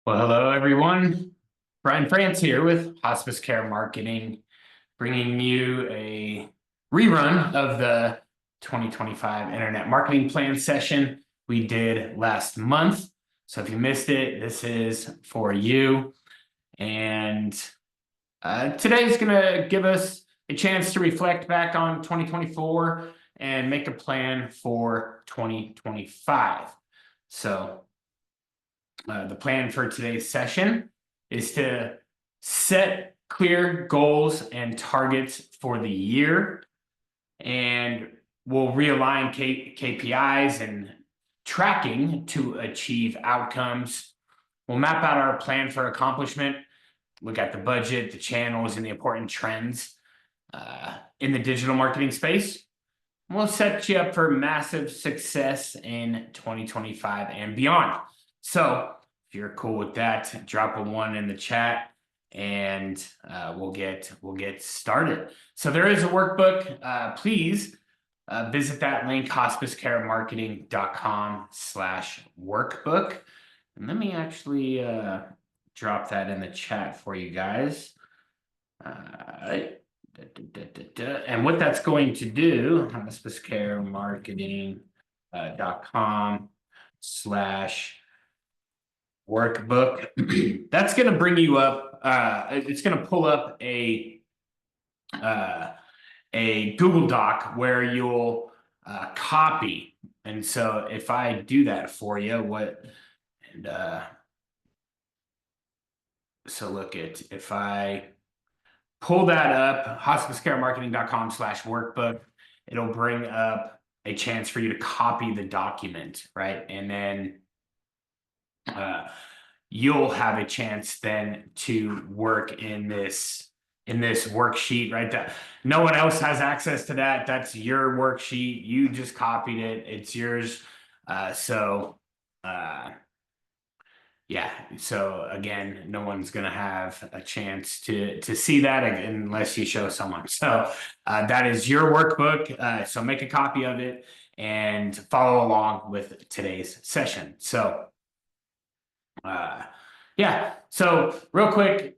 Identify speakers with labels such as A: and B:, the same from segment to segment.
A: Well, hello everyone. Brian France here with Hospice Care Marketing, bringing you a rerun of the 2025 Internet Marketing Plan session we did last month. So if you missed it, this is for you. And today is going to give us a chance to reflect back on 2024 and make a plan for 2025. So the plan for today's session is to set clear goals and targets for the year, and we'll realign KPIs and tracking to achieve outcomes. We'll map out our plan for accomplishment, look at the budget, the channels, and the important trends in the digital marketing space. We'll set you up for massive success in 2025 and beyond. So if you're cool with that, drop a 1 in the chat and we'll get started. So there is a workbook. Please visit that link, hospicecaremarketing.com/workbook. And let me actually drop that in the chat for you guys. And what that's going to do, hospicecaremarketing.com/workbook. That's going to bring you up. It's going to pull up a Google Doc where you'll copy. And so if I do that for you, so look at, if I pull that up, hospicecaremarketing.com/workbook, it'll bring up a chance for you to copy the document, right? And then you'll have a chance then to work in this worksheet, right? That no one else has access to that. That's your worksheet. You just copied it. It's yours. Yeah, so again, no one's going to have a chance to see that unless you show someone. So that is your workbook. So make a copy of it and follow along with today's session. So yeah, so real quick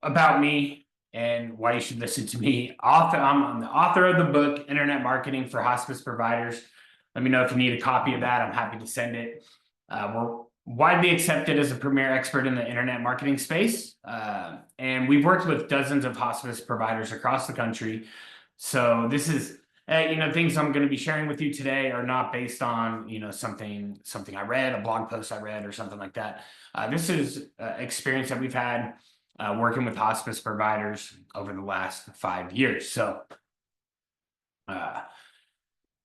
A: about me and why you should listen to me. I'm the author of the book, Internet Marketing for Hospice Providers. Let me know if you need a copy of that. I'm happy to send it. We're widely accepted as a premier expert in the internet marketing space. And we've worked with dozens of hospice providers across the country. So this is, things I'm going to be sharing with you today are not based on, something I read, a blog post I read or something like that. This is experience that we've had working with hospice providers over the last 5 years. So,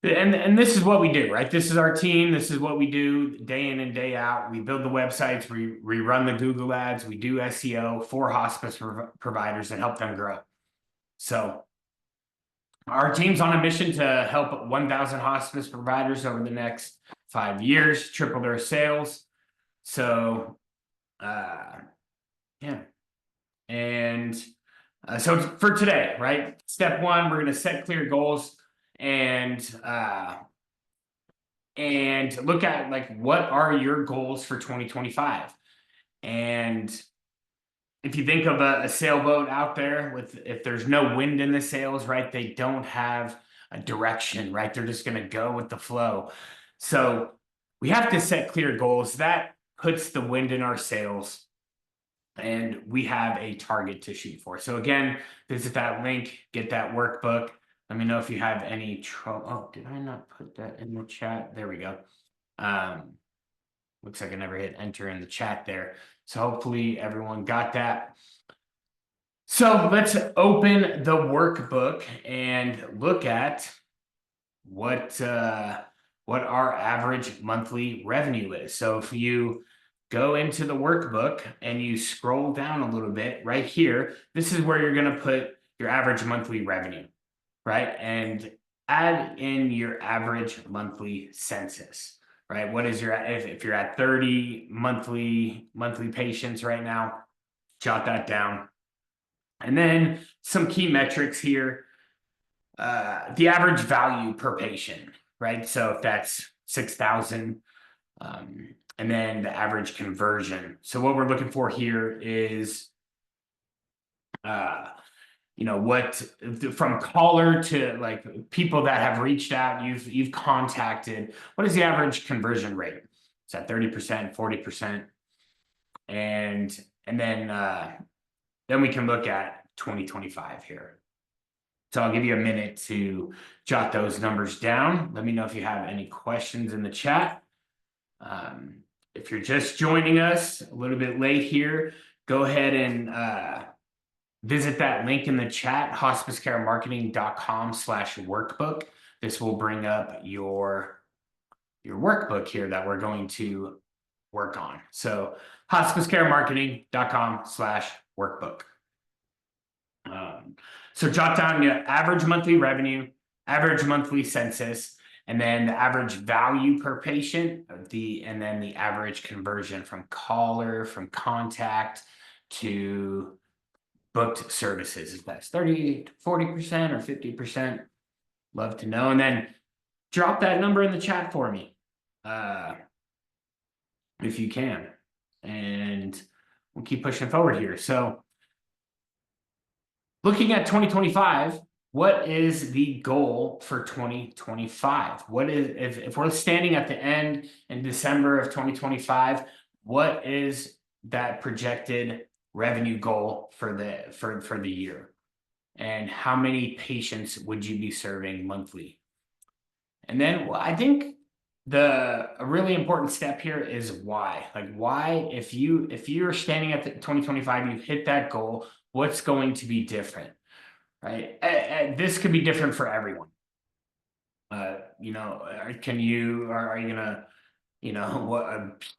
A: and this is what we do, right? This is our team. This is what we do day in and day out. We build the websites, we run the Google ads, we do SEO for hospice providers and help them grow. So our team's on a mission to help 1,000 hospice providers over the next 5 years, triple their sales. So, yeah. And so for today, right? Step 1, we're going to set clear goals and look at, like, what are your goals for 2025? And if you think of a sailboat out there if there's no wind in the sails, right, they don't have a direction, right? They're just going to go with the flow. So we have to set clear goals. That puts the wind in our sails, and we have a target to shoot for. So again, visit that link, get that workbook. Let me know if you have any trouble. Oh, did I not put that in the chat? There we go. Looks like I never hit enter in the chat there. So hopefully everyone got that. So let's open the workbook and look at what our average monthly revenue is. So if you go into the workbook and you scroll down a little bit right here, this is where you're going to put your average monthly revenue, right? And add in your average monthly census, right? What is your, if you're at 30 monthly patients right now, jot that down. And then some key metrics here. The average value per patient, right? So if that's $6,000, And then the average conversion. So what we're looking for here is, what from caller to like people that have reached out, you've contacted. What is the average conversion rate? Is that 30%, 40%? And then we can look at 2025 here. So I'll give you a minute to jot those numbers down. Let me know if you have any questions in the chat. If you're just joining us a little bit late here, go ahead and visit that link in the chat, hospicecaremarketing.com/workbook. This will bring up your workbook here that we're going to work on. So hospicecaremarketing.com/workbook. So jot down your average monthly revenue, average monthly census, and then the average value per patient, and then the average conversion from caller, from contact to booked services. If that's 30 to 40% or 50%, love to know. And then drop that number in the chat for me, if you can. And we'll keep pushing forward here. So looking at 2025, what is the goal for 2025? What is, if we're standing at the end in December of 2025, what is that projected revenue goal for the year? And how many patients would you be serving monthly? And then I think a really important step here is why. Like why, if you're standing at the 2025, you hit that goal, what's going to be different, right? This could be different for everyone. Are you gonna,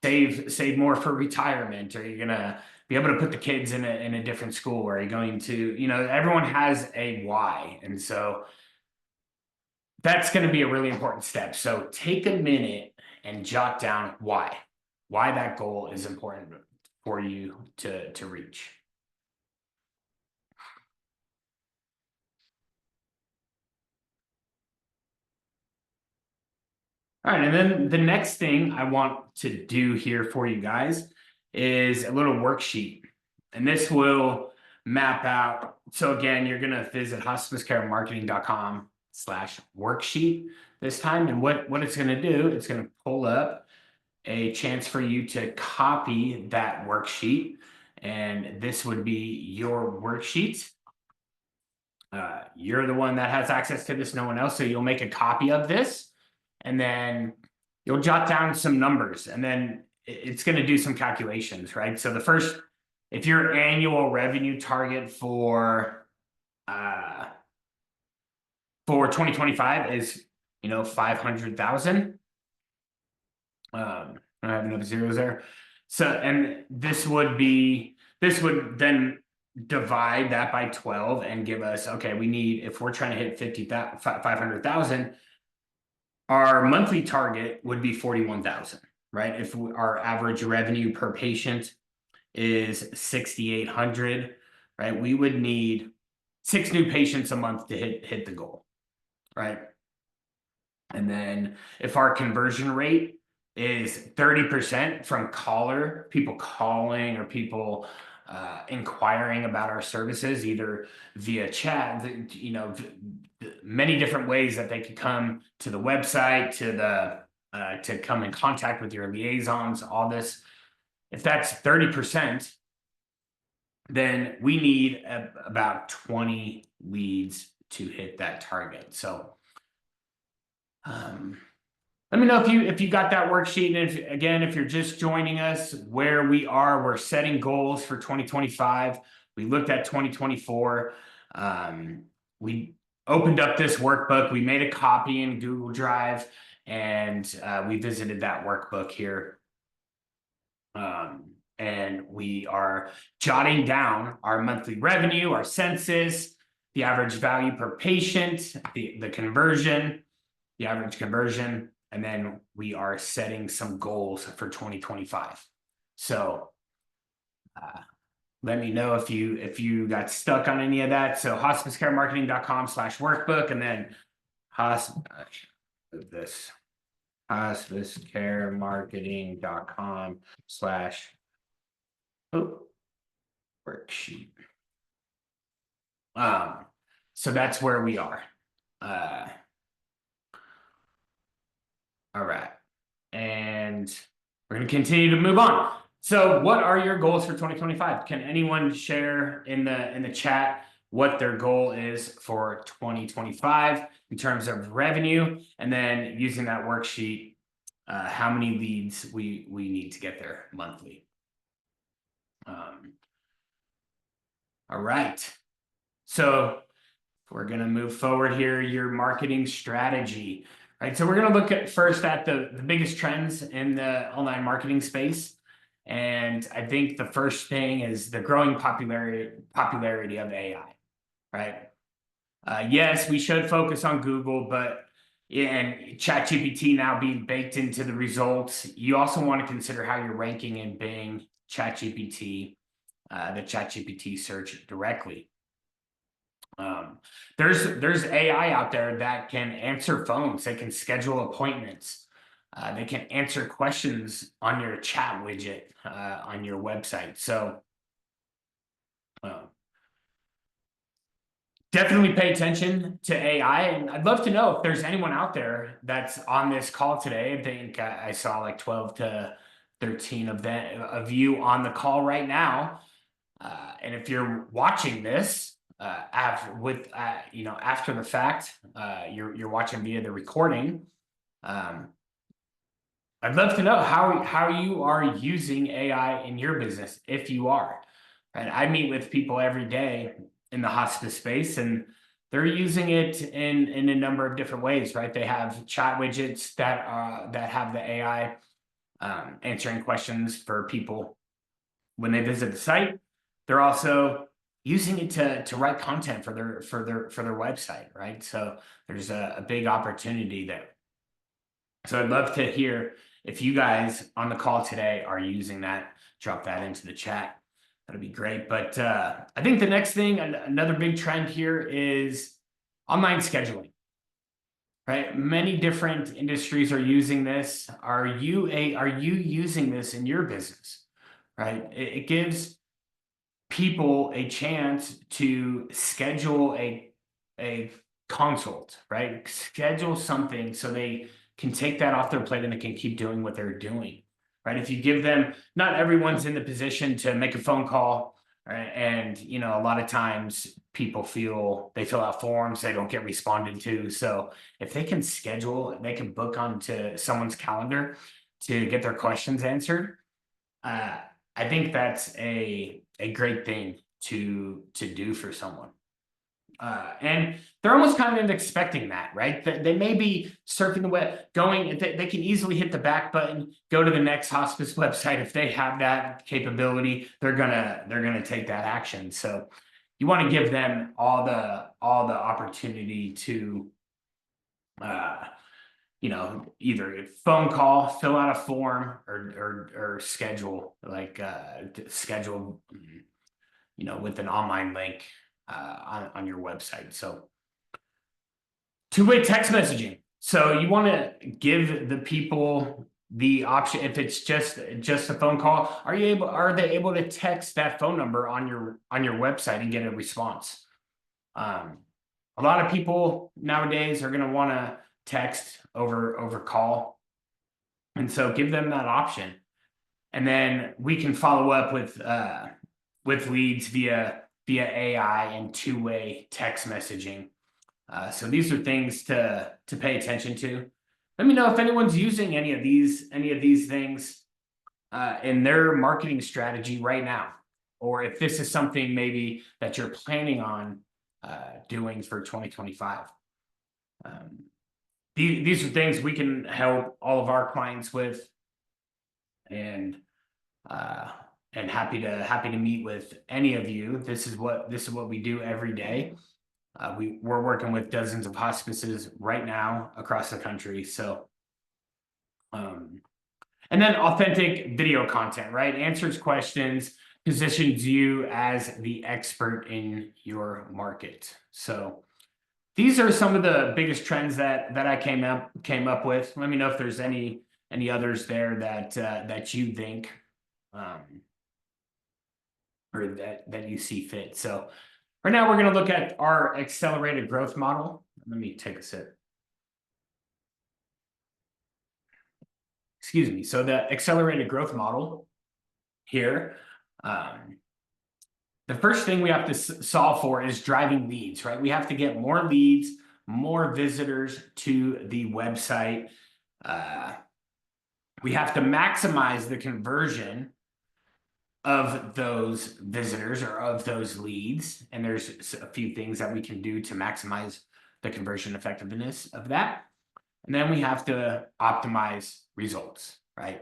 A: save more for retirement? Are you gonna be able to put the kids in a different school? Are you going to, everyone has a why, and so that's going to be a really important step. So take a minute and jot down why that goal is important for you to reach. All right, and then the next thing I want to do here for you guys is a little worksheet. And this will map out. So again, you're going to visit hospicecaremarketing.com/worksheet this time. And what it's going to do, it's going to pull up a chance for you to copy that worksheet. And this would be your worksheet. You're the one that has access to this, no one else. So you'll make a copy of this, and then you'll jot down some numbers, and then it's going to do some calculations, right? So if your annual revenue target for 2025 is 500,000. I have no zeros there. So, and this would then divide that by 12 and give us, okay, if we're trying to hit 500,000, our monthly target would be 41,000, right? If our average revenue per patient is 6,800, right? We would need 6 new patients a month to hit the goal, right? And then if our conversion rate is 30% from people calling or people inquiring about our services, either via chat, many different ways that they could come to the website, to come in contact with your liaisons, all this. If that's 30%, then we need about 20 leads to hit that target. So let me know if you got that worksheet. And if you're just joining us, where we're setting goals for 2025. We looked at 2024. We opened up this workbook. We made a copy in Google Drive, and we visited that workbook here. And we are jotting down our monthly revenue, our census, the average value per patient, the conversion, the average conversion, and then we are setting some goals for 2025. So let me know if you got stuck on any of that. So hospicecaremarketing.com/workbook, and then this. hospicecaremarketing.com/worksheet. So that's where we are. All right. And we're going to continue to move on. So what are your goals for 2025? Can anyone share in the chat what their goal is for 2025 in terms of revenue? And then using that worksheet, how many leads we need to get there monthly. All right. So we're going to move forward here, your marketing strategy, right? So we're going to look at first at the biggest trends in the online marketing space. And I think the first thing is the growing popularity of AI, right? Yes, we should focus on Google, but and ChatGPT now being baked into the results, you also want to consider how you're ranking in Bing, ChatGPT, the ChatGPT search directly. There's AI out there that can answer phones, they can schedule appointments, they can answer questions on your chat widget on your website. So definitely pay attention to AI, and I'd love to know if there's anyone out there that's on this call today. I think I saw like 12 to 13 of you on the call right now, and if you're watching this after the fact, you're watching via the recording. I'd love to know how you are using AI in your business, if you are. And I meet with people every day in the hospice space, and they're using it in a number of different ways, right? They have chat widgets that have the AI answering questions for people when they visit the site. They're also using it to write content for their website, right? So there's a big opportunity there. So I'd love to hear if you guys on the call today are using that. Drop that into the chat. That'd be great. But I think the next thing, another big trend here is online scheduling, right? Many different industries are using this. Are you using this in your business, right? It gives people a chance to schedule a consult, right? Schedule something so they can take that off their plate and they can keep doing what they're doing, right? If you give them, not everyone's in the position to make a phone call, right? And a lot of times people they fill out forms, they don't get responded to. So if they can schedule, they can book onto someone's calendar to get their questions answered. I think that's a great thing to do for someone. And they're almost kind of expecting that, right? They may be surfing the web, they can easily hit the back button, go to the next hospice website. If they have that capability, they're gonna take that action. So you want to give them all the opportunity to either phone call, fill out a form, or schedule with an online link on your website. So two-way text messaging. So you want to give the people the option. If it's just a phone call, are they able to text that phone number on your website and get a response? A lot of people nowadays are going to want to text over call, and so give them that option, and then we can follow up with leads via AI and two-way text messaging. So these are things to pay attention to. Let me know if anyone's using any of these things in their marketing strategy right now, or if this is something maybe that you're planning on doing for 2025. These are things we can help all of our clients with, and happy to meet with any of you. This is what we do every day. We're working with dozens of hospices right now across the country. So, and then authentic video content, right? Answers questions, positions you as the expert in your market. So these are some of the biggest trends that I came up with. Let me know if there's any others there that you think or that you see fit. So right now we're going to look at our accelerated growth model. Let me take a sip. Excuse me. So the accelerated growth model here, the first thing we have to solve for is driving leads, right? We have to get more leads, more visitors to the website. We have to maximize the conversion of those visitors or of those leads. And there's a few things that we can do to maximize the conversion effectiveness of that. And then we have to optimize results, right?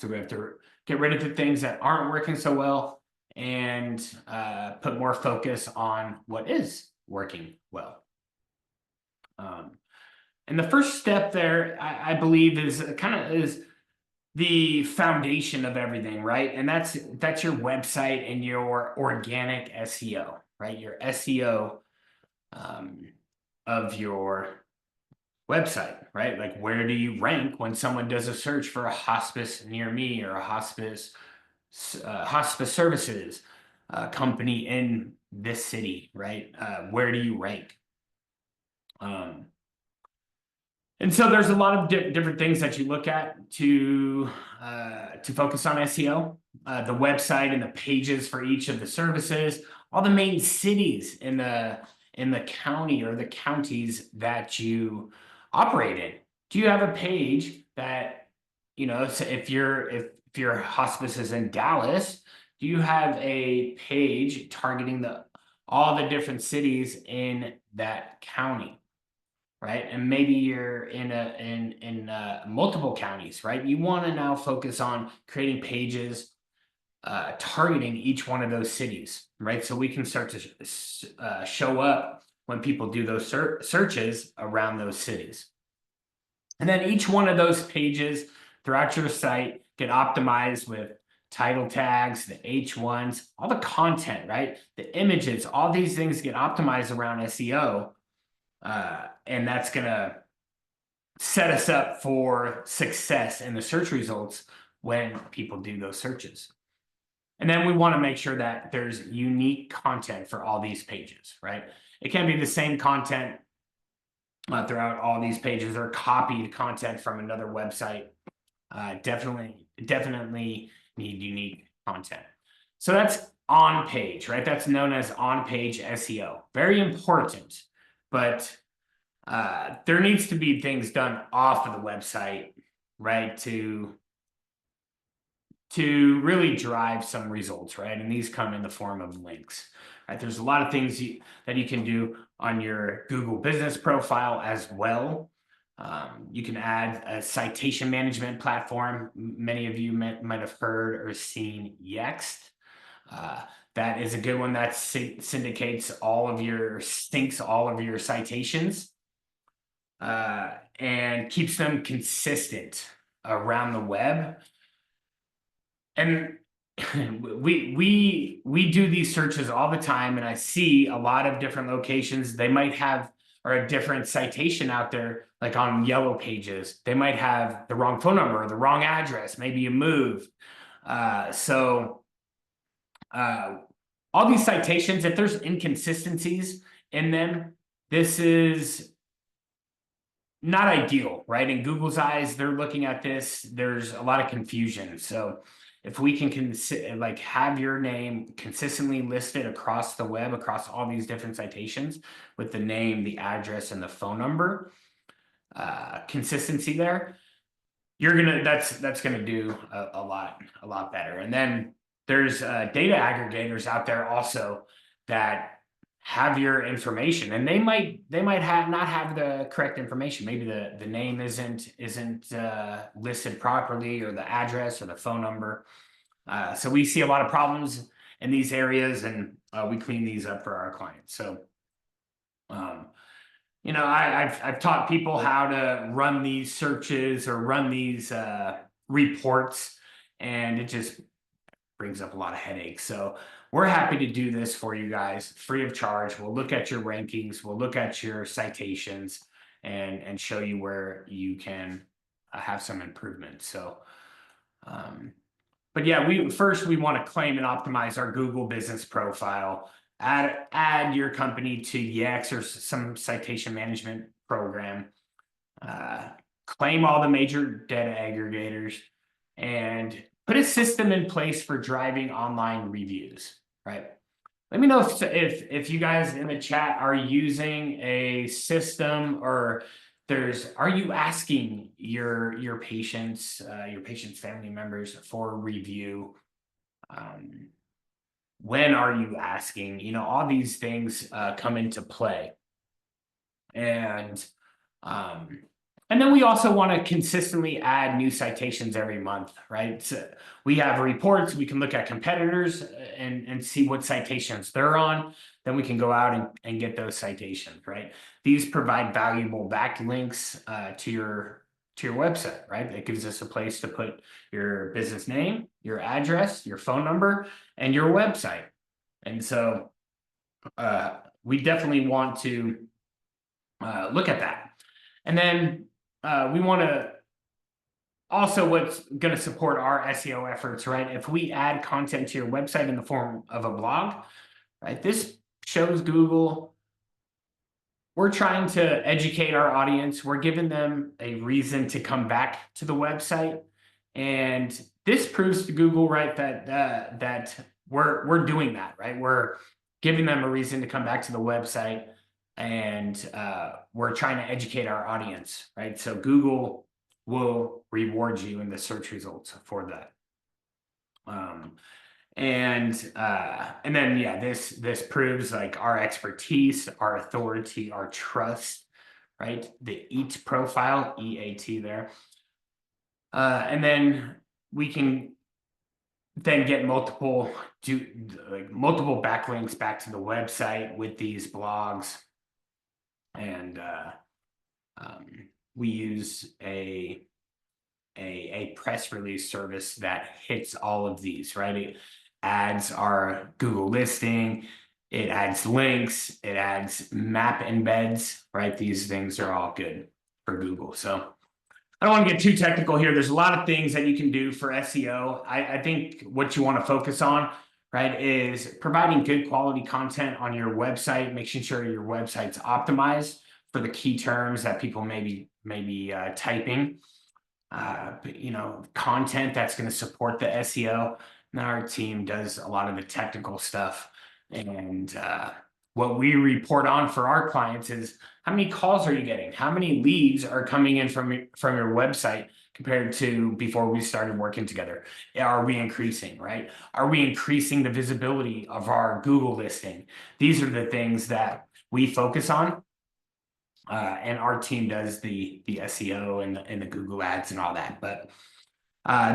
A: So we have to get rid of the things that aren't working so well and put more focus on what is working well. And the first step there, I believe, is the foundation of everything, right? And that's your website and your organic SEO, right? Your SEO of your website, right? Like, where do you rank when someone does a search for a hospice near me or a hospice services company in this city, right? Where do you rank? And so there's a lot of different things that you look at to focus on SEO. The website and the pages for each of the services, all the main cities in the county or the counties that you operate in. Do you have a page that, so if your hospice is in Dallas, do you have a page targeting all the different cities in that county? Right, and maybe you're in multiple counties, right? You want to now focus on creating pages targeting each one of those cities, right? So we can start to show up when people do those searches around those cities. And then each one of those pages throughout your site get optimized with title tags, the H1s, all the content, right? The images, all these things get optimized around SEO. And that's going to set us up for success in the search results when people do those searches. And then we want to make sure that there's unique content for all these pages, right? It can't be the same content throughout all these pages or copied content from another website. Definitely need unique content. So that's on page, right? That's known as on page SEO. Very important, but there needs to be things done off of the website, right, to really drive some results, right? And these come in the form of links, right? There's a lot of things that you can do on your Google business profile as well. You can add a citation management platform. Many of you might have heard or seen Yext. That is a good one that syncs all of your citations. And keeps them consistent around the web. And we do these searches all the time, and I see a lot of different locations. They might have a different citation out there, like on Yellow Pages. They might have the wrong phone number or the wrong address. Maybe you moved. So all these citations, if there's inconsistencies in them, this is not ideal, right? In Google's eyes, they're looking at this. There's a lot of confusion. So if we can have your name consistently listed across the web, across all these different citations with the name, the address, and the phone number, consistency there, that's gonna do a lot better. And then there's data aggregators out there also that have your information, and they might not have the correct information. Maybe the name isn't listed properly, or the address or the phone number. So we see a lot of problems in these areas, and we clean these up for our clients. So I've taught people how to run these searches or run these reports, and it just brings up a lot of headaches. So we're happy to do this for you guys free of charge. We'll look at your rankings, we'll look at your citations, and show you where you can have some improvement. So but yeah, we want to claim and optimize our Google business profile. Add your company to Yext or some citation management program. Claim all the major data aggregators, and put a system in place for driving online reviews. Right. Let me know if you guys in the chat are using a system, or are you asking your patients family members for review? When are you asking? You know, all these things come into play. And then we also want to consistently add new citations every month, right? So we have reports, we can look at competitors and see what citations they're on. Then we can go out and get those citations, right? These provide valuable backlinks to your website, right? It gives us a place to put your business name, your address, your phone number, and your website. And so we definitely want to look at that. And then we want to also, what's going to support our SEO efforts, right? If we add content to your website in the form of a blog, right? This shows Google we're trying to educate our audience. We're giving them a reason to come back to the website. And this proves to Google, right, that we're doing that, right? We're giving them a reason to come back to the website, and we're trying to educate our audience, right? So Google will reward you in the search results for that. And then yeah, this proves like our expertise, our authority, our trust, right? The EAT profile, EAT there. And then we can then get multiple backlinks back to the website with these blogs. And we use a press release service that hits all of these, right? It adds our Google listing, it adds links, it adds map embeds, right? These things are all good for Google. So I don't want to get too technical here. There's a lot of things that you can do for SEO. I think what you want to focus on, right, is providing good quality content on your website, making sure your website's optimized for the key terms that people may be typing. But, you know, content that's going to support the SEO. And our team does a lot of the technical stuff. And what we report on for our clients is how many calls are you getting? How many leads are coming in from your website compared to before we started working together? Are we increasing, right? Are we increasing the visibility of our Google listing? These are the things that we focus on. And our team does the SEO and the Google ads and all that. But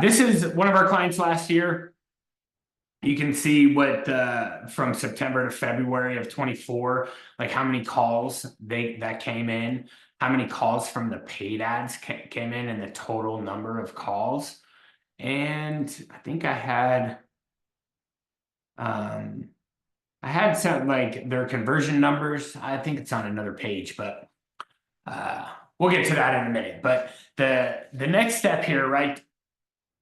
A: this is one of our clients last year. You can see what from September to February of 24, like how many calls that came in, how many calls from the paid ads came in, and the total number of calls. And I think I had some like their conversion numbers. I think it's on another page, but we'll get to that in a minute. But the next step here, right?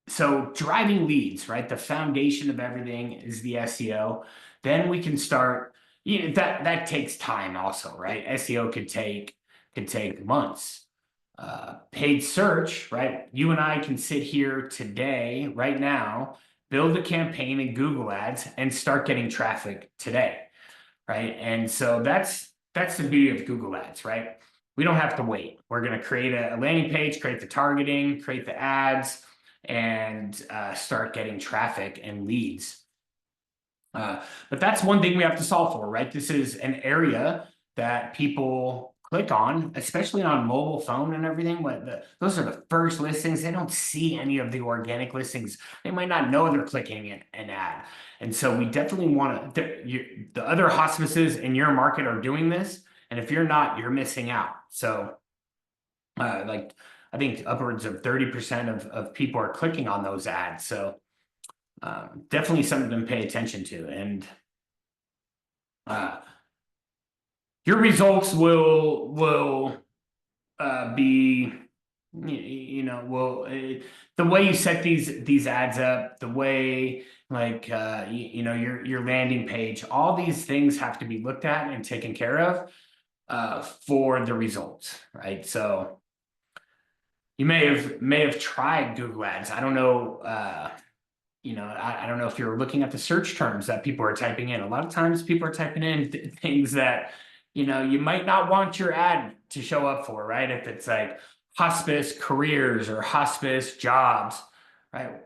A: So driving leads, right? The foundation of everything is the SEO. Then we can start, you know, that takes time also, right? SEO could take months. Paid search, right? You and I can sit here today, right now, build a campaign in Google Ads and start getting traffic today, right? And so that's the beauty of Google Ads, right? We don't have to wait. We're going to create a landing page, create the targeting, create the ads, and start getting traffic and leads. But that's one thing we have to solve for, right? This is an area that people click on, especially on mobile phone and everything. Those are the first listings. They don't see any of the organic listings. They might not know they're clicking an ad. And so we definitely want to, the other hospices in your market are doing this. And if you're not, you're missing out. So like, I think upwards of 30% of people are clicking on those ads. So definitely something to pay attention to. And your results will be, the way you set these ads up, the way like your landing page, all these things have to be looked at and taken care of for the results, right? So you may have tried Google Ads. I don't know. I don't know if you're looking at the search terms that people are typing in. A lot of times people are typing in things that, you might not want your ad to show up for, right? If it's like hospice careers or hospice jobs, right?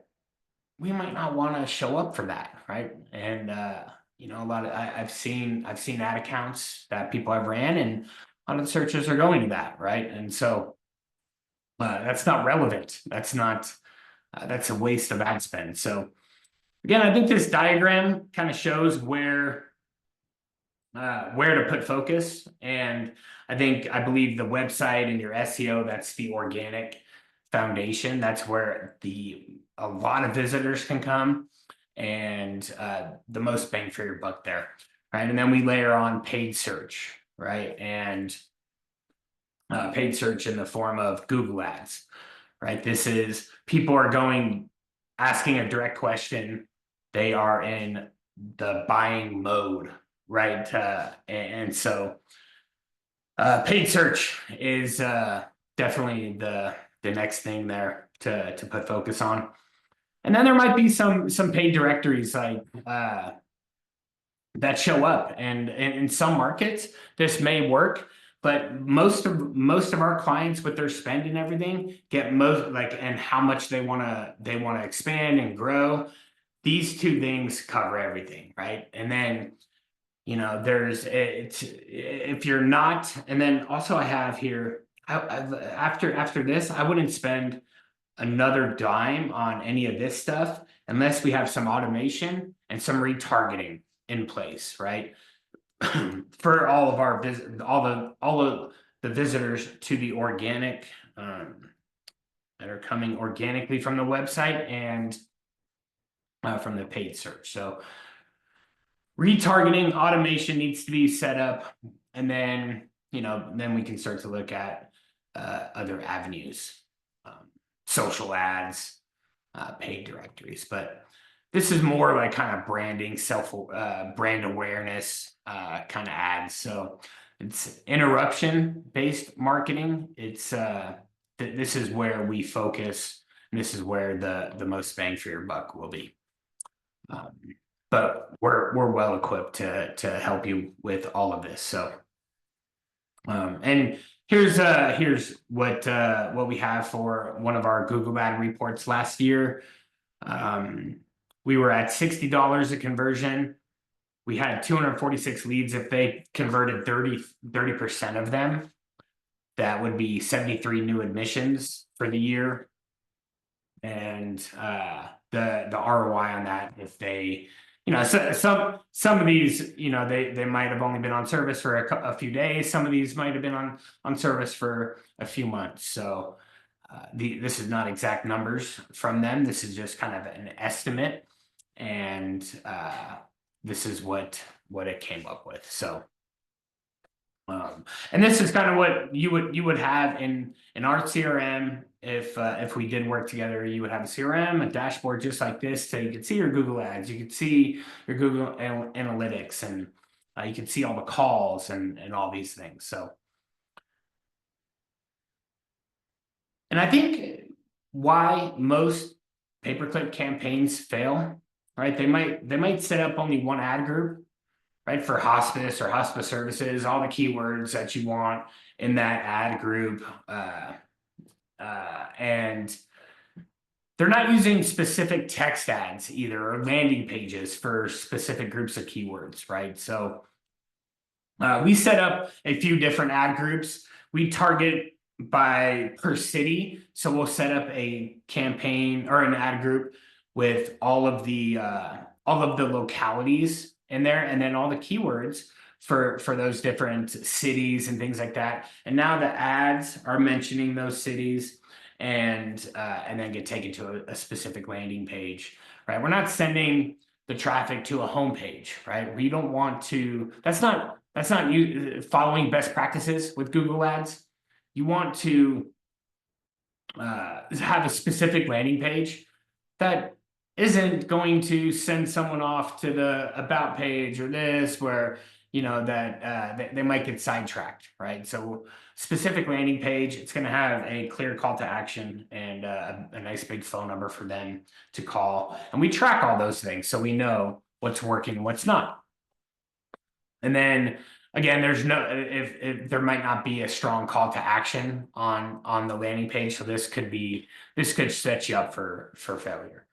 A: We might not want to show up for that, right? And a lot of I've seen ad accounts that people have ran, and a lot of the searches are going to that, right? And so that's not relevant. That's a waste of ad spend. So again, I think this diagram kind of shows where to put focus. And I believe the website and your SEO, that's the organic foundation. That's where a lot of visitors can come, and the most bang for your buck there, right? And then we layer on paid search, right? And paid search in the form of Google Ads, right? This is people are asking a direct question. They are in the buying mode, right? And so paid search is definitely the next thing there to put focus on. And then there might be some paid directories like that show up, and in some markets this may work, but most of our clients with their spend and everything get most like and how much they want to expand and grow. These two things cover everything, right? And then there's if you're not, and then also I have here after this, I wouldn't spend another dime on any of this stuff unless we have some automation and some retargeting in place, right? For all of our all of the visitors to the organic that are coming organically from the website and from the paid search. So retargeting automation needs to be set up, and then then we can start to look at other avenues, social ads, paid directories. But this is more like kind of branding, brand awareness kind of ads. So it's interruption based marketing. It's this is where we focus, and this is where the most bang for your buck will be. But we're well equipped to help you with all of this. So and here's what we have for one of our Google ad reports last year. We were at $60 a conversion. We had 246 leads. If they converted 30% of them, that would be 73 new admissions for the year. And the ROI on that, if they, some of these, they might have only been on service for a few days. Some of these might have been on service for a few months. So this is not exact numbers from them. This is just kind of an estimate, and this is what it came up with. So and this is kind of what you would have in our CRM. If we did work together, you would have a CRM, a dashboard just like this, so you could see your Google ads, you could see your Google analytics, and you can see all the calls and all these things. So, and I think why most pay-per-click campaigns fail, right? They might set up only one ad group, right, for hospice or hospice services, all the keywords that you want in that ad group. And they're not using specific text ads either, or landing pages for specific groups of keywords, right? So we set up a few different ad groups. We target by per city. So we'll set up a campaign or an ad group with all of the localities in there, and then all the keywords for those different cities and things like that. And now the ads are mentioning those cities, and then get taken to a specific landing page, right? We're not sending the traffic to a home page, right? We don't want to. That's not you following best practices with Google Ads. You want to have a specific landing page that isn't going to send someone off to the about page or this where that they might get sidetracked, right? So specific landing page, it's going to have a clear call to action and a nice big phone number for them to call, and we track all those things so we know what's working and what's not. And then again, there's no if there might not be a strong call to action on the landing page, so this could set you up for failure.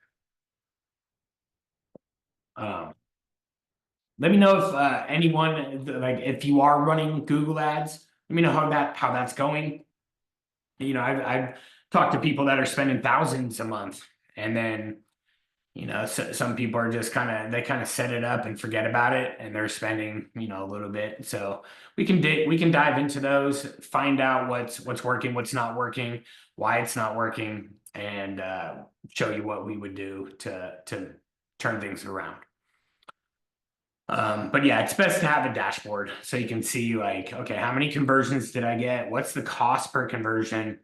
A: Let me know if anyone, like, if you are running Google Ads, let me know how that's going. I've talked to people that are spending thousands a month, and then some people are just they kind of set it up and forget about it, and they're spending a little bit. So we can dive into those, find out what's working, what's not working, why it's not working, and show you what we would do to turn things around. But yeah, it's best to have a dashboard so you can see, like, okay, how many conversions did I get? What's the cost per conversion?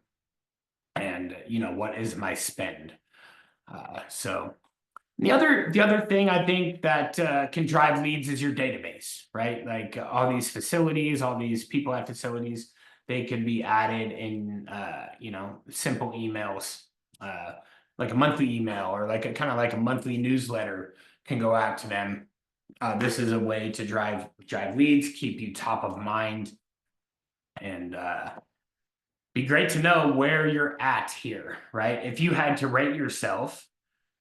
A: And what is my spend? So the other thing I think that can drive leads is your database, right? Like all these facilities, all these people at facilities, they could be added in simple emails, like a monthly email or like a monthly newsletter can go out to them. This is a way to drive leads, keep you top of mind, and be great to know where you're at here, right? If you had to rate yourself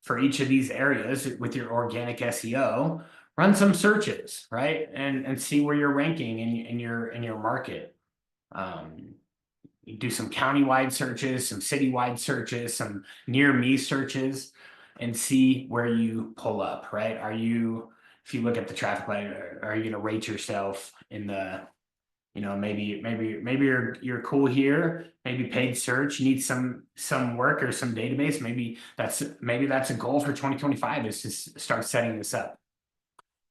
A: for each of these areas with your organic SEO, run some searches, right? And see where you're ranking in your market. Do some countywide searches, some citywide searches, some near me searches, and see where you pull up, right? If you look at the traffic light, are you going to rate yourself in the, maybe you're cool here, maybe paid search, you need some work or some database. Maybe that's a goal for 2025, is to start setting this up.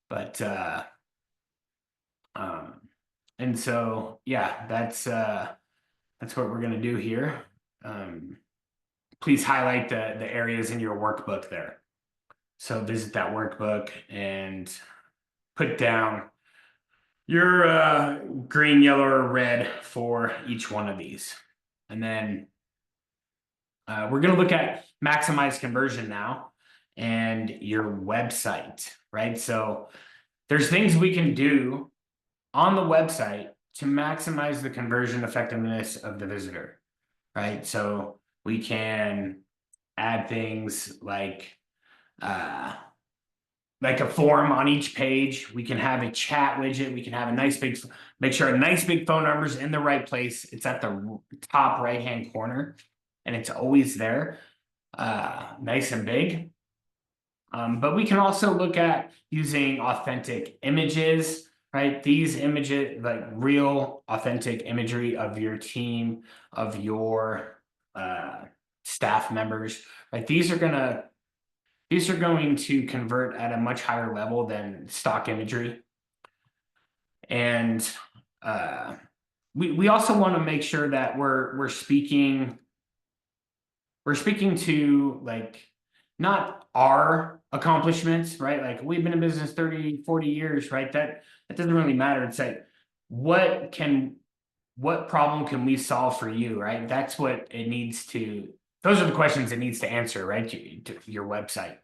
A: But and so yeah, that's what we're going to do here. Please highlight the areas in your workbook there. So visit that workbook and put down your green, yellow, or red for each one of these. And then we're going to look at maximize conversion now and your website, right? So there's things we can do on the website to maximize the conversion effectiveness of the visitor, right? So we can add things like a form on each page. We can have a chat widget. We can have make sure a nice big phone number is in the right place. It's at the top right-hand corner, and it's always there, nice and big. But we can also look at using authentic images, right? These images, like real authentic imagery of your team, of your staff members, right? These are going to convert at a much higher level than stock imagery. And we also want to make sure that we're speaking to, like, not our accomplishments, right? Like, we've been in business 30, 40 years, right? That doesn't really matter. It's like, what problem can we solve for you, right? That's what it needs to, those are the questions it needs to answer, right? To your website.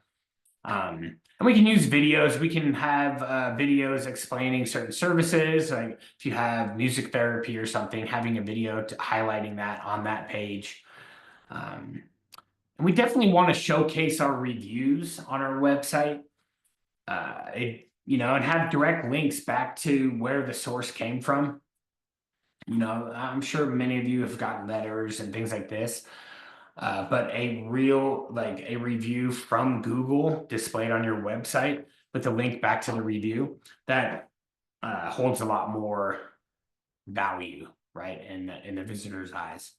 A: And we can use videos. We can have videos explaining certain services. Like if you have music therapy or something, having a video highlighting that on that page. And we definitely want to showcase our reviews on our website. And have direct links back to where the source came from. I'm sure many of you have gotten letters and things like this. But a review from Google displayed on your website with a link back to the review, that holds a lot more value, right, in the visitor's eyes.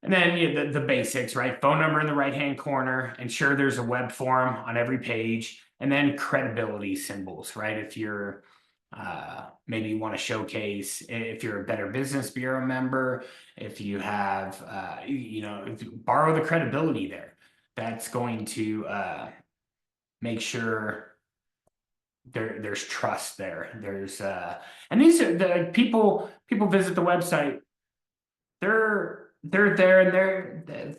A: And then the basics, right? Phone number in the right-hand corner, ensure there's a web form on every page, and then credibility symbols, right? If you're maybe you want to showcase if you're a Better Business Bureau member, if you have, if you borrow the credibility there, that's going to make sure there's trust there. There's and these are the people visit the website, they're there and they're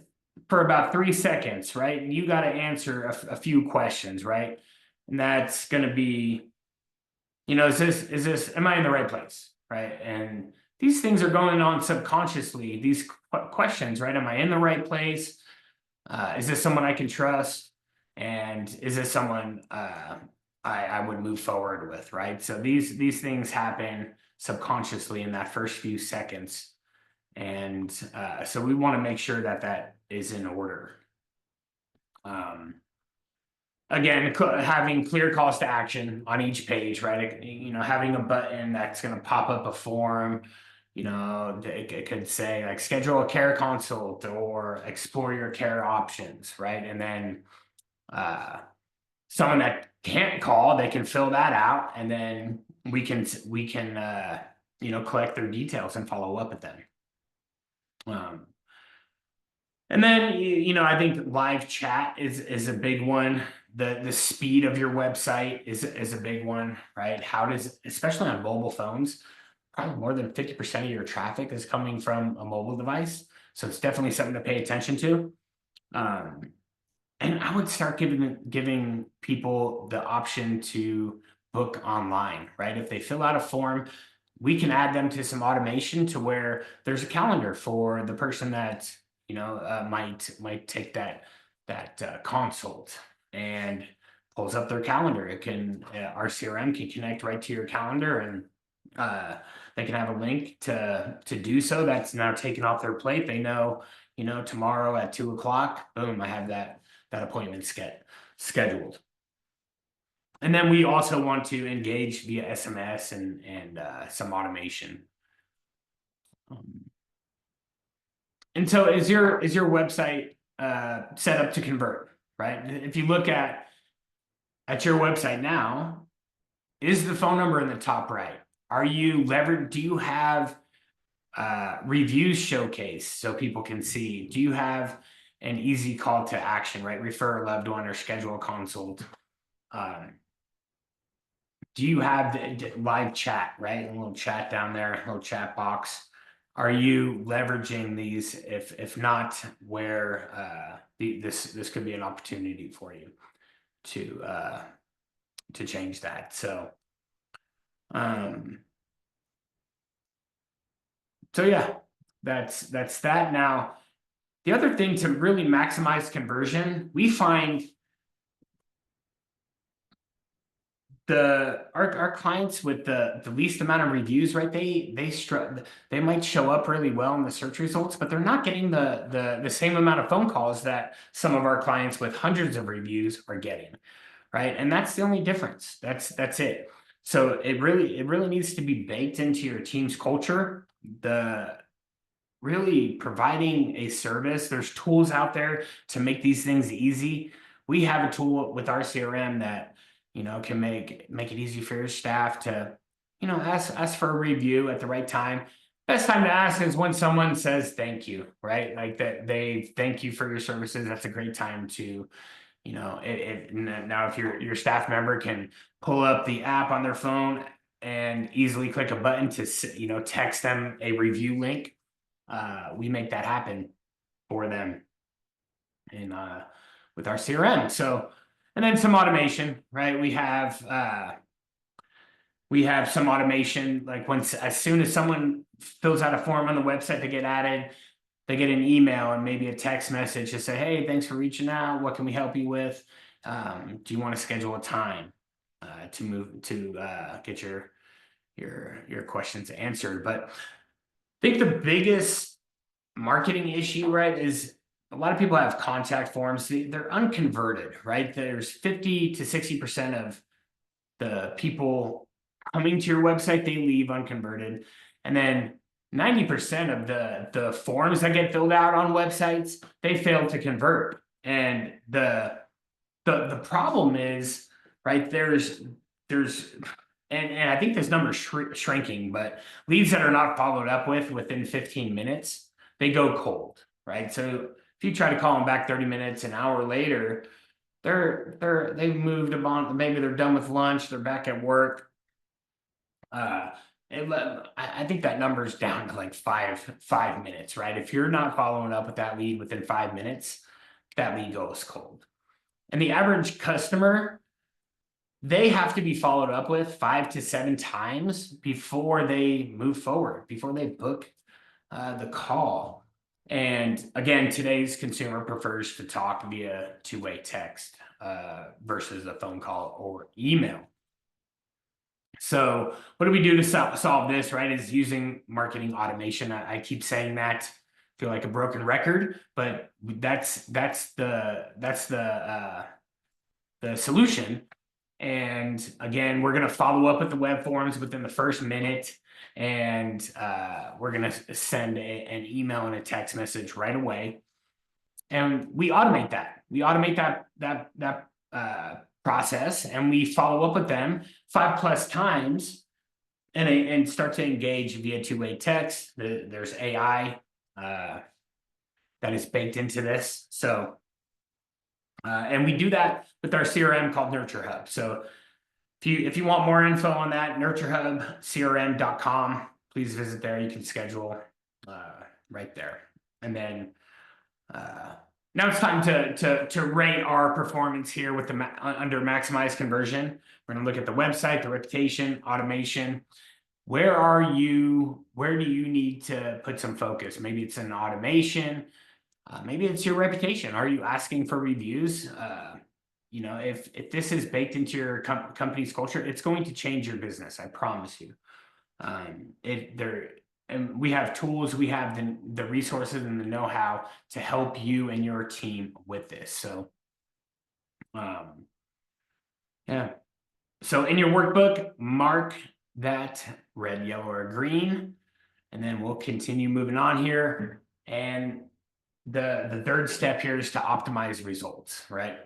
A: for about 3 seconds, right? And you got to answer a few questions, right? And that's going to be, is this am I in the right place, right? And these things are going on subconsciously. These questions, right? Am I in the right place? Is this someone I can trust? And is this someone I would move forward with, right? So these things happen subconsciously in that first few seconds. And so we want to make sure that that is in order. Again, having clear calls to action on each page, right? Having a button that's going to pop up a form. It could say like schedule a care consult or explore your care options, right? And then someone that can't call, they can fill that out, and then we can collect their details and follow up with them. And then I think live chat is a big one. The speed of your website is a big one, right? Especially on mobile phones, probably more than 50% of your traffic is coming from a mobile device. So it's definitely something to pay attention to. And I would start giving people the option to book online, right? If they fill out a form, we can add them to some automation to where there's a calendar for the person that might take that consult and pulls up their calendar. It can our CRM can connect right to your calendar, and they can have a link to do so. That's now taken off their plate. They know, tomorrow at 2 o'clock, boom, I have that appointment scheduled. And then we also want to engage via SMS and some automation. And so is your website set up to convert, right? If you look at your website now, is the phone number in the top right? Do you have reviews showcase so people can see? Do you have an easy call to action, right? Refer a loved one or schedule a consult. Do you have the live chat, right? A little chat down there, a little chat box. Are you leveraging these? If not, where this could be an opportunity for you to change that. So yeah, that's that. Now, the other thing to really maximize conversion, we find our clients with the least amount of reviews, right? They might show up really well in the search results, but they're not getting the same amount of phone calls that some of our clients with hundreds of reviews are getting, right? And that's the only difference. That's it. So it really needs to be baked into your team's culture. Really providing a service. There's tools out there to make these things easy. We have a tool with our CRM that can make it easy for your staff to ask for a review at the right time. Best time to ask is when someone says thank you, right? Like that they thank you for your services. That's a great time to now if your staff member can pull up the app on their phone and easily click a button to text them a review link, we make that happen for them in with our CRM. So, and then some automation, right? We have some automation, like as soon as someone fills out a form on the website to get added, they get an email and maybe a text message to say, hey, thanks for reaching out. What can we help you with? Do you want to schedule a time to get your questions answered? But I think the biggest marketing issue, right, is a lot of people have contact forms. They're unconverted, right? There's 50 to 60% of the people coming to your website, they leave unconverted. And then 90% of the forms that get filled out on websites, they fail to convert. And the problem is, right, there's and I think this number is shrinking, but leads that are not followed up within 15 minutes, they go cold, right? So if you try to call them back 30 minutes, an hour later, they've moved on, maybe they're done with lunch, they're back at work. I think that number is down to like 5 minutes, right? If you're not following up with that lead within 5 minutes, that lead goes cold. And the average customer, they have to be followed up with 5 to 7 times before they move forward, before they book the call. And again, today's consumer prefers to talk via two-way text versus a phone call or email. So what do we do to solve this, right? Is using marketing automation. I keep saying that, feel like a broken record, but that's the solution. And again, we're going to follow up with the web forms within the first minute, and we're going to send an email and a text message right away. And we automate that. We automate that process, and we follow up with them 5+ times, and start to engage via two-way text. There's AI that is baked into this. So, and we do that with our CRM called Nurture Hub. So if you want more info on that, nurturehubcrm.com, please visit there. You can schedule right there. And then now it's time to rate our performance here with the under maximize conversion. We're going to look at the website, the reputation, automation. Where do you need to put some focus? Maybe it's in automation. Maybe it's your reputation. Are you asking for reviews? If this is baked into your company's culture, it's going to change your business. I promise you. And we have tools, we have the resources and the know-how to help you and your team with this. So, yeah. So in your workbook, mark that red, yellow, or green, and then we'll continue moving on here. And the third step here is to optimize results, right?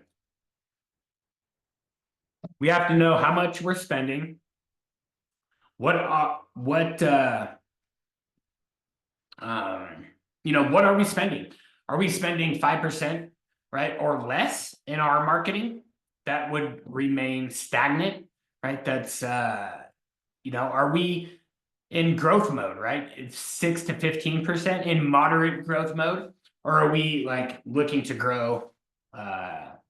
A: We have to know how much we're spending. What are we spending? Are we spending 5%, right, or less in our marketing? That would remain stagnant, right? That's are we in growth mode, right? It's 6 to 15% in moderate growth mode, or are we like looking to grow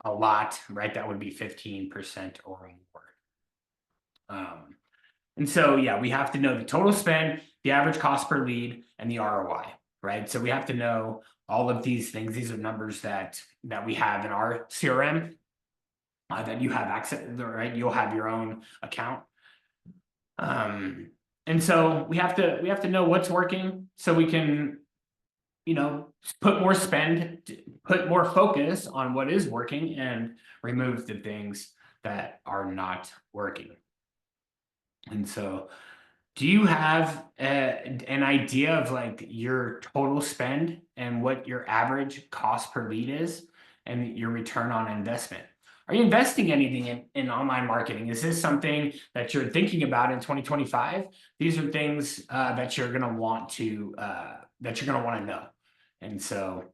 A: a lot, right? That would be 15% or more. And so, yeah, we have to know the total spend, the average cost per lead, and the ROI, right? So we have to know all of these things. These are numbers that we have in our CRM that you have access, right? You'll have your own account. And so we have to know what's working so we can, put more spend, put more focus on what is working and remove the things that are not working. And so do you have an idea of like your total spend and what your average cost per lead is and your return on investment? Are you investing anything in online marketing? Is this something that you're thinking about in 2025? These are things that you're going to want to know. And so,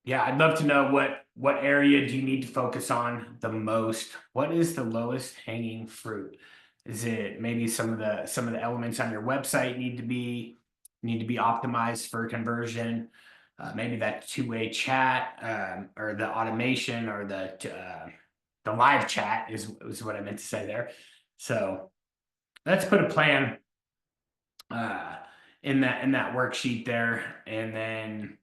A: yeah, I'd love to know what area do you need to focus on the most? What is the lowest hanging fruit? Is it maybe some of the elements on your website need to be optimized for conversion? Maybe that two-way chat or the automation or the live chat is what I meant to say there. So let's put a plan in that worksheet there, and then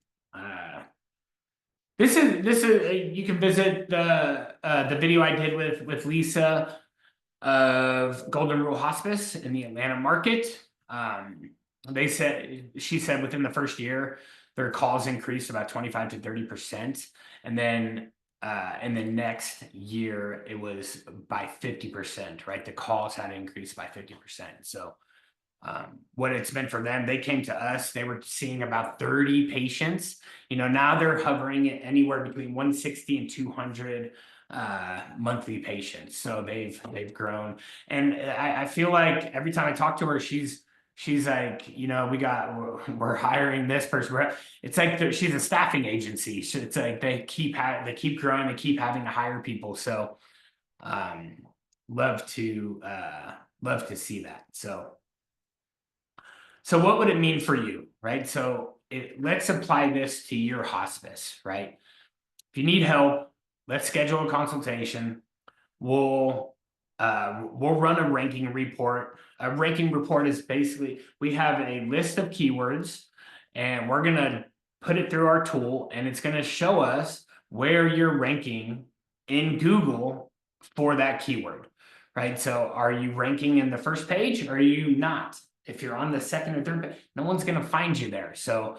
A: this is you can visit the video I did with Lisa of Golden Rule Hospice in the Atlanta market. She said within the first year their calls increased about 25 to 30%, and then in the next year, it was by 50%, right? The calls had increased by 50%. So what it's meant for them, they came to us, they were seeing about 30 patients. Now they're hovering at anywhere between 160 and 200 monthly patients. So they've grown. And I feel like every time I talk to her, she's like, we're hiring this person. It's like she's a staffing agency. It's like they keep growing, they keep having to hire people. So love to see that. So what would it mean for you, right? So let's apply this to your hospice, right? If you need help, let's schedule a consultation. We'll run a ranking report. A ranking report is basically, we have a list of keywords and we're gonna put it through our tool and it's gonna show us where you're ranking in Google for that keyword, right? So are you ranking in the first page or are you not? If you're on the second or third page, no one's gonna find you there. So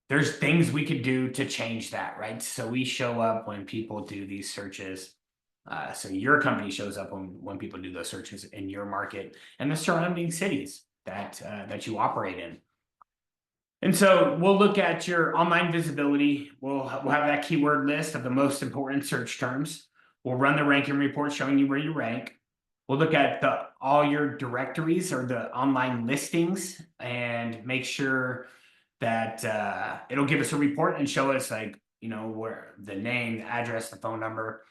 A: there's things we could do to change that, right? So we show up when people do these searches. So your company shows up when people do those searches in your market and the surrounding cities that you operate in. And so we'll look at your online visibility. We'll have that keyword list of the most important search terms. We'll run the ranking report showing you where you rank. We'll look at all your directories or the online listings and make sure that it'll give us a report and show us where the name, the address, the phone number,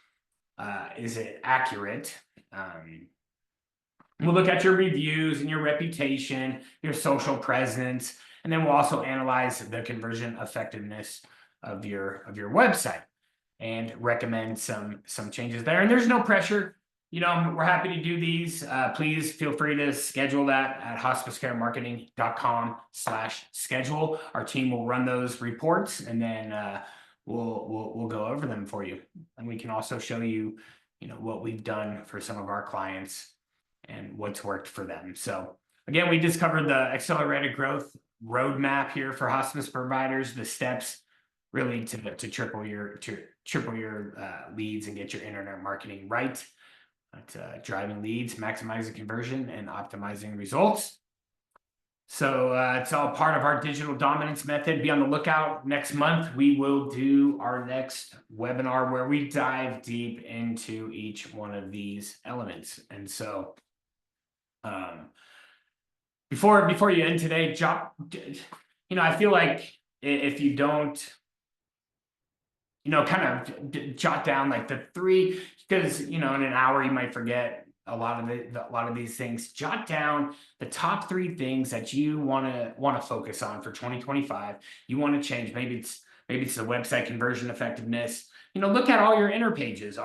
A: is it accurate? We'll look at your reviews and your reputation, your social presence, and then we'll also analyze the conversion effectiveness of your website and recommend some changes there. And there's no pressure. We're happy to do these. Please feel free to schedule that at hospicecaremarketing.com/schedule. Our team will run those reports and then we'll go over them for you. And we can also show you, what we've done for some of our clients and what's worked for them. So again, we just covered the accelerated growth roadmap here for hospice providers, the steps really to triple your leads and get your internet marketing right. Driving leads, maximizing conversion, and optimizing results. So it's all part of our digital dominance method. Be on the lookout. Next month, we will do our next webinar where we dive deep into each one of these elements. And so before you end today, I feel like if you don't kind of jot down like the three, because in an hour you might forget a lot of these things. Jot down the top three things that you want to focus on for 2025. You want to change. Maybe it's the website conversion effectiveness. Look at all your inner pages.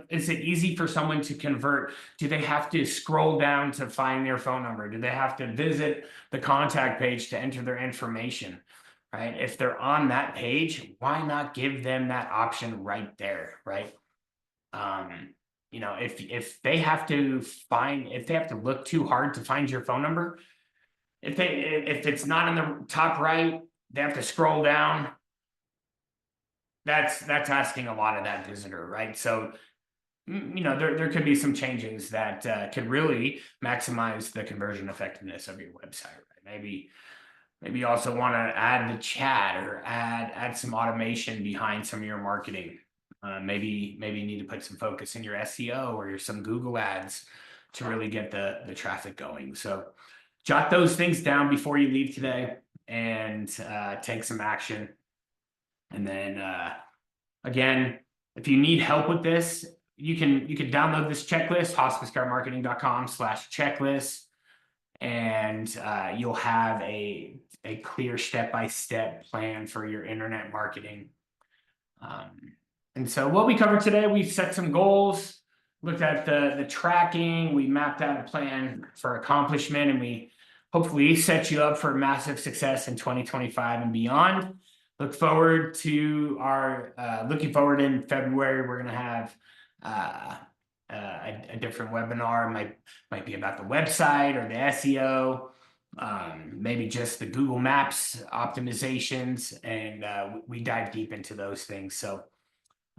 A: Is it easy for someone to convert? Do they have to scroll down to find their phone number? Do they have to visit the contact page to enter their information? Right? If they're on that page, why not give them that option right there, right? If they have to look too hard to find your phone number, if it's not in the top right, they have to scroll down. That's asking a lot of that visitor, right? So, there could be some changes that could really maximize the conversion effectiveness of your website, right? Maybe you also want to add the chat or add some automation behind some of your marketing. Maybe you need to put some focus in your SEO or some Google ads to really get the traffic going. So jot those things down before you leave today and take some action. And then again, if you need help with this, you can download this checklist, hospicecaremarketing.com/checklist, and you'll have a clear step-by-step plan for your internet marketing. And so what we covered today, we set some goals, looked at the tracking, we mapped out a plan for accomplishment, and we hopefully set you up for massive success in 2025 and beyond. Looking forward in February, we're going to have a different webinar. Might be about the website or the SEO, maybe just the Google Maps optimizations, and we dive deep into those things. So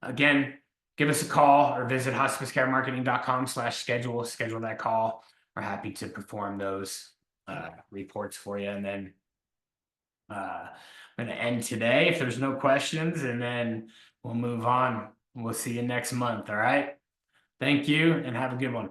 A: Again, give us a call or visit hospicecaremarketing.com/schedule, schedule that call. We're happy to perform those reports for you. And then I'm going to end today if there's no questions, and then we'll move on. We'll see you next month. All right. Thank you and have a good one.